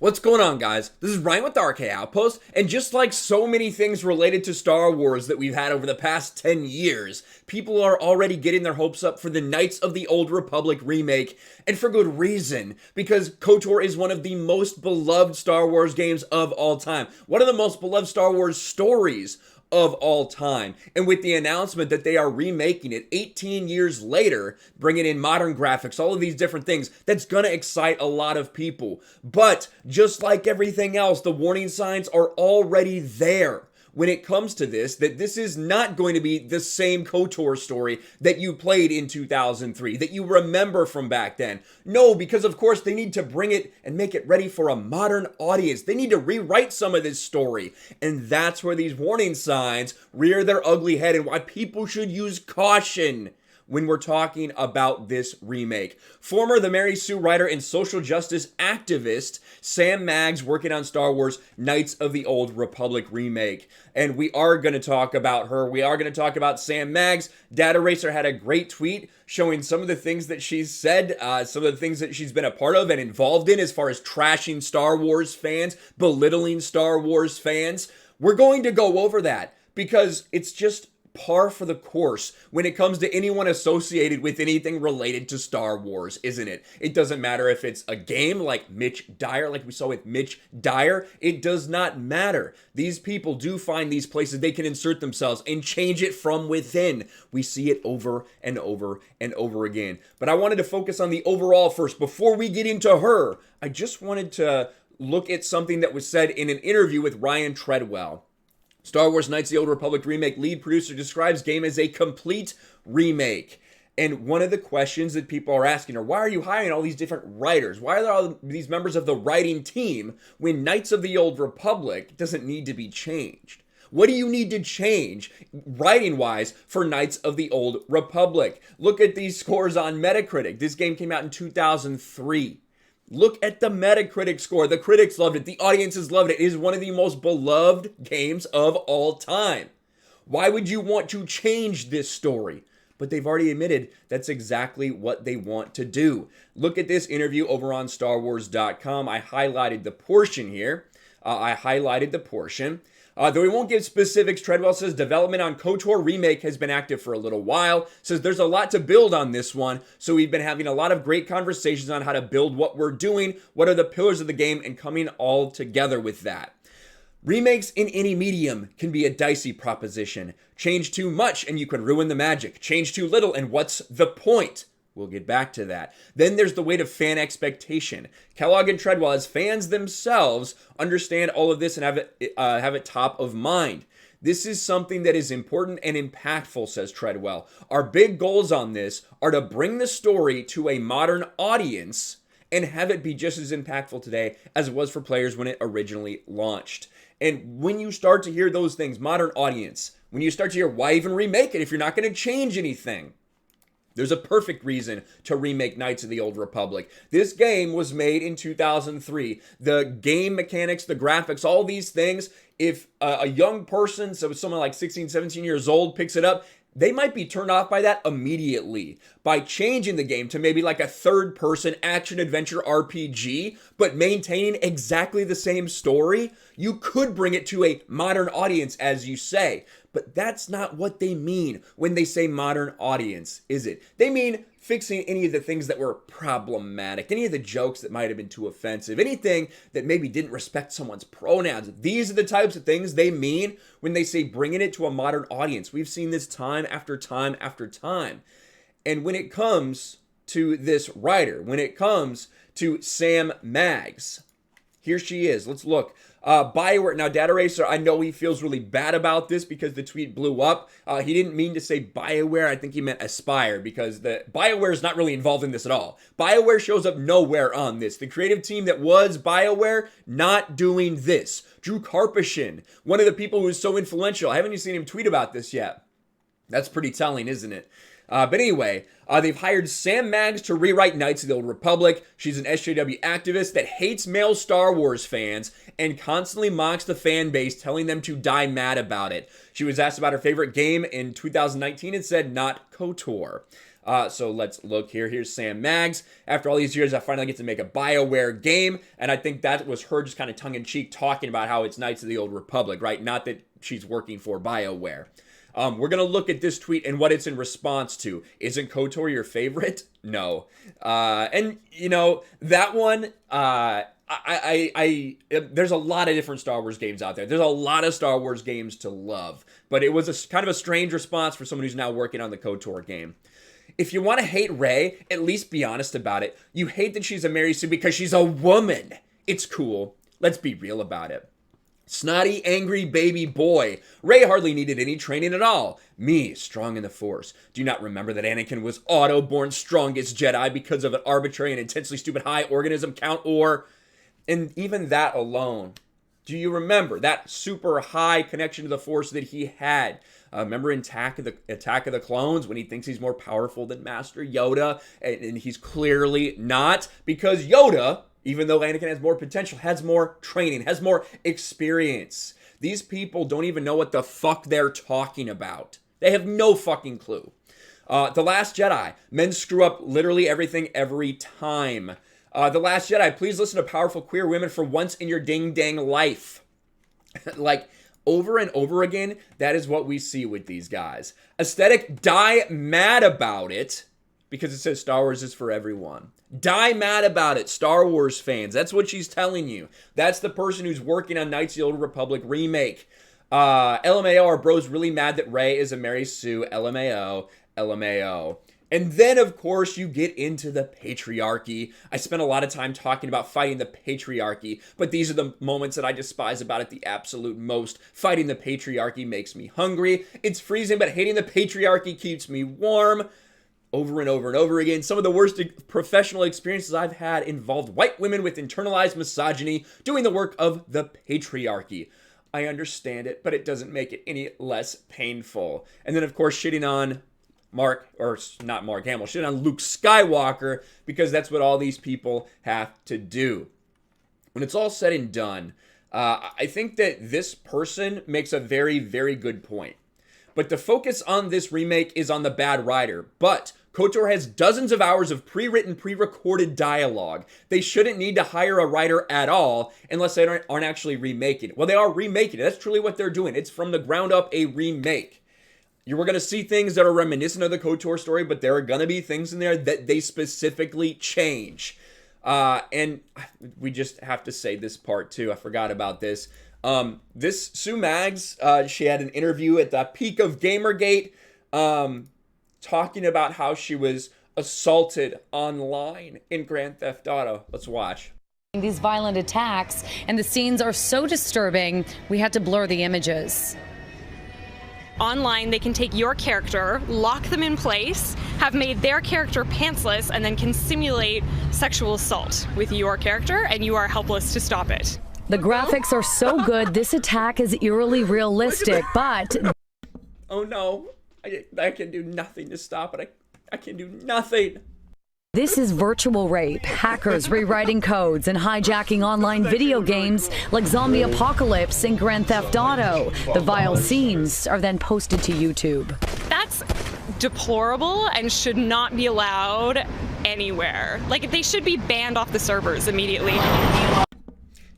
What's going on, guys? This is Ryan with the RK Outpost, and just like so many things related to Star Wars that we've had over the past 10 years, people are already getting their hopes up for the Knights of the Old Republic remake, and for good reason, because KOTOR is one of the most beloved Star Wars games of all time, one of the most beloved Star Wars stories of all time. And with the announcement that they are remaking it 18 years later, bringing in modern graphics, all of these different things, that's gonna excite a lot of people. But just like everything else, the warning signs are already there when it comes to this, that this is not going to be the same KOTOR story that you played in 2003, that you remember from back then. No, because of course they need to bring it and make it ready for a modern audience. They need to rewrite some of this story. And that's where these warning signs rear their ugly head and why people should use caution when we're talking about this remake. Former The Mary Sue writer and social justice activist Sam Maggs working on Star Wars Knights of the Old Republic remake. And we are going to talk about her. We are going to talk about Sam Maggs. Data Racer had a great tweet showing some of the things that she's said, some of the things that she's been a part of and involved in as far as trashing Star Wars fans, belittling Star Wars fans. We're going to go over that because it's just par for the course when it comes to anyone associated with anything related to Star Wars, isn't it? It doesn't matter if it's a game like Mitch Dyer, like we saw with Mitch Dyer. It does not matter. These people do find these places they can insert themselves and change it from within. We see it over and over and over again. But I wanted to focus on the overall first. Before we get into her, I just wanted to look at something that was said in an interview with Ryan Treadwell. Star Wars Knights of the Old Republic remake lead producer describes game as a complete remake. And one of the questions that people are asking are, why are you hiring all these different writers? Why are there all these members of the writing team when Knights of the Old Republic doesn't need to be changed? What do you need to change writing-wise for Knights of the Old Republic? Look at these scores on Metacritic. This game came out in 2003. Look at the Metacritic score. The critics loved it. The audiences loved it. It is one of the most beloved games of all time. Why would you want to change this story? But they've already admitted that's exactly what they want to do. Look at this interview over on StarWars.com. I highlighted the portion here. Though he won't give specifics, Treadwell says development on KOTOR Remake has been active for a little while. Says there's a lot to build on this one, so we've been having a lot of great conversations on how to build what we're doing, what are the pillars of the game, and coming all together with that. Remakes in any medium can be a dicey proposition. Change too much and you can ruin the magic. Change too little and what's the point? We'll get back to that. Then there's the weight of fan expectation. Kellogg and Treadwell, as fans themselves, understand all of this and have it top of mind. This is something that is important and impactful, says Treadwell. Our big goals on this are to bring the story to a modern audience and have it be just as impactful today as it was for players when it originally launched. And when you start to hear those things, modern audience, when you start to hear why even remake it if you're not going to change anything, there's a perfect reason to remake Knights of the Old Republic. This game was made in 2003. The game mechanics, the graphics, all these things, if a young person, so someone like 16, 17 years old, picks it up, they might be turned off by that immediately. By changing the game to maybe like a third-person action-adventure RPG, but maintaining exactly the same story, you could bring it to a modern audience, as you say. But that's not what they mean when they say modern audience, is it? They mean fixing any of the things that were problematic, any of the jokes that might have been too offensive, anything that maybe didn't respect someone's pronouns. These are the types of things they mean when they say bringing it to a modern audience. We've seen this time after time after time. And when it comes to this writer, when it comes to Sam Maggs, here she is. Let's look. BioWare. Now, Data Racer, I know he feels really bad about this because the tweet blew up. He didn't mean to say BioWare. I think he meant Aspire because the BioWare is not really involved in this at all. BioWare shows up nowhere on this. The creative team that was BioWare, not doing this. Drew Karpyshyn, one of the people who is so influential. I haven't even seen him tweet about this yet. That's pretty telling, isn't it? But anyway, they've hired Sam Maggs to rewrite Knights of the Old Republic. She's an SJW activist that hates male Star Wars fans and constantly mocks the fan base, telling them to die mad about it. She was asked about her favorite game in 2019 and said, not KOTOR. So let's look here. Here's Sam Maggs. After all these years, I finally get to make a BioWare game. And I think that was her just kind of tongue-in-cheek talking about how it's Knights of the Old Republic, right? Not that she's working for BioWare. We're going to look at this tweet and what it's in response to. Isn't KOTOR your favorite? No. And, you know, that one, there's a lot of different Star Wars games out there. There's a lot of Star Wars games to love. But it was a kind of a strange response for someone who's now working on the KOTOR game. If you want to hate Rey, at least be honest about it. You hate that she's a Mary Sue because she's a woman. It's cool. Let's be real about it. Snotty, angry baby boy. Rey hardly needed any training at all. Me, strong in the Force. Do you not remember that Anakin was auto-born strongest Jedi because of an arbitrary and intensely stupid high organism count? And even that alone. Do you remember that super high connection to the Force that he had? Remember in Attack of the Clones when he thinks he's more powerful than Master Yoda? And he's clearly not, because Yoda, even though Anakin has more potential, has more training, has more experience. These people don't even know what the fuck they're talking about. They have no fucking clue. The Last Jedi. Men screw up literally everything every time. The Last Jedi. Please listen to powerful queer women for once in your ding-dang life. Like, over and over again, that is what we see with these guys. Aesthetic, die mad about it, because it says Star Wars is for everyone. Die mad about it, Star Wars fans. That's what she's telling you. That's the person who's working on Knights of the Old Republic remake. LMAO, our bros really mad that Rey is a Mary Sue. LMAO, LMAO. And then, of course, you get into the patriarchy. I spent a lot of time talking about fighting the patriarchy, but these are the moments that I despise about it the absolute most. Fighting the patriarchy makes me hungry. It's freezing, but hating the patriarchy keeps me warm. Over and over and over again, some of the worst professional experiences I've had involved white women with internalized misogyny doing the work of the patriarchy. I understand it, but it doesn't make it any less painful. And then, of course, shitting on shitting on Luke Skywalker, because that's what all these people have to do. When it's all said and done, I think that this person makes a very, very good point. But the focus on this remake is on the bad writer. But KOTOR has dozens of hours of pre-written, pre-recorded dialogue. They shouldn't need to hire a writer at all unless they aren't actually remaking it. Well, they are remaking it. That's truly what they're doing. It's from the ground up a remake. You were going to see things that are reminiscent of the KOTOR story, but there are going to be things in there that they specifically change. And we just have to say this part too. I forgot about this. This Sue Maggs, she had an interview at the peak of Gamergate, talking about how she was assaulted online in Grand Theft Auto. Let's watch. These violent attacks, and the scenes are so disturbing, we had to blur the images. Online, they can take your character, lock them in place, have made their character pantsless, and then can simulate sexual assault with your character, and you are helpless to stop it. The graphics are so good, this attack is eerily realistic, but... Oh no, I can do nothing to stop it. I can do nothing. This is virtual rape, hackers rewriting codes and hijacking online video games like Zombie Apocalypse and Grand Theft Auto. The vile scenes are then posted to YouTube. That's deplorable and should not be allowed anywhere. Like, they should be banned off the servers immediately.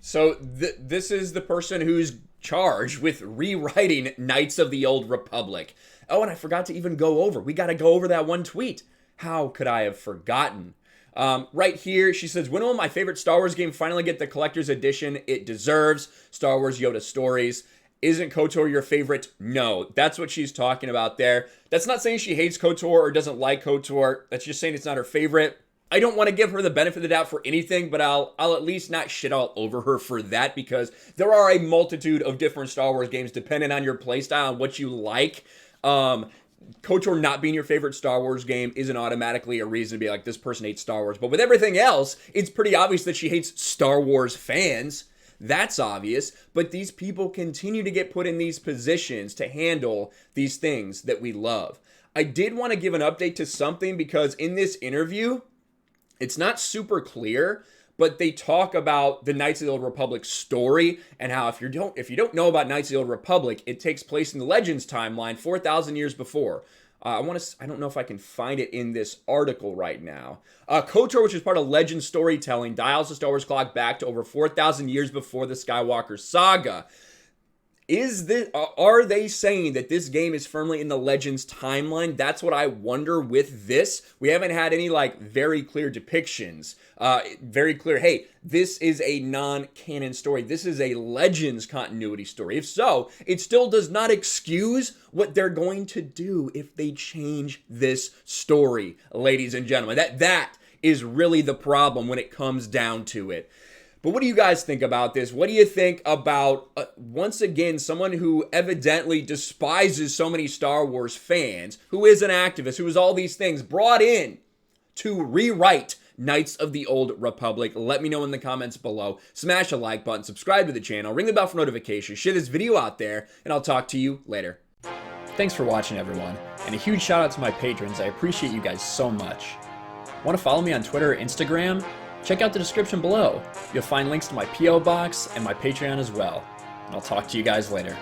So this is the person who's charged with rewriting Knights of the Old Republic. Oh, and I forgot to even we got to go over that one tweet. How could I have forgotten? Right here, she says, when will my favorite Star Wars game finally get the collector's edition it deserves? Star Wars Yoda Stories. Isn't KOTOR your favorite? No, that's what she's talking about there. That's not saying she hates KOTOR or doesn't like KOTOR. That's just saying it's not her favorite. I don't want to give her the benefit of the doubt for anything, but I'll at least not shit all over her for that, because there are a multitude of different Star Wars games depending on your playstyle and what you like. KOTOR not being your favorite Star Wars game isn't automatically a reason to be like, this person hates Star Wars. But with everything else, it's pretty obvious that she hates Star Wars fans. That's obvious, but these people continue to get put in these positions to handle these things that we love. I did want to give an update to something because in this interview, it's not super clear, but they talk about the Knights of the Old Republic story and how if you don't know about Knights of the Old Republic, it takes place in the Legends timeline 4,000 years before. I don't know if I can find it in this article right now. KOTOR, which is part of Legend storytelling, dials the Star Wars clock back to over 4,000 years before the Skywalker saga. Are they saying that this game is firmly in the Legends timeline? That's what I wonder with this. We haven't had any like very clear depictions. Very clear, hey, this is a non-canon story. This is a Legends continuity story. If so, it still does not excuse what they're going to do if they change this story, ladies and gentlemen. That is really the problem when it comes down to it. But what do you guys think about this? What do you think about, once again, someone who evidently despises so many Star Wars fans, who is an activist, who is all these things, brought in to rewrite Knights of the Old Republic? Let me know in the comments below. Smash a like button, subscribe to the channel, ring the bell for notifications, share this video out there, and I'll talk to you later. Thanks for watching, everyone, and a huge shout out to my patrons. I appreciate you guys so much. Want to follow me on Twitter or Instagram? Check out the description below. You'll find links to my P.O. box and my Patreon as well. And I'll talk to you guys later.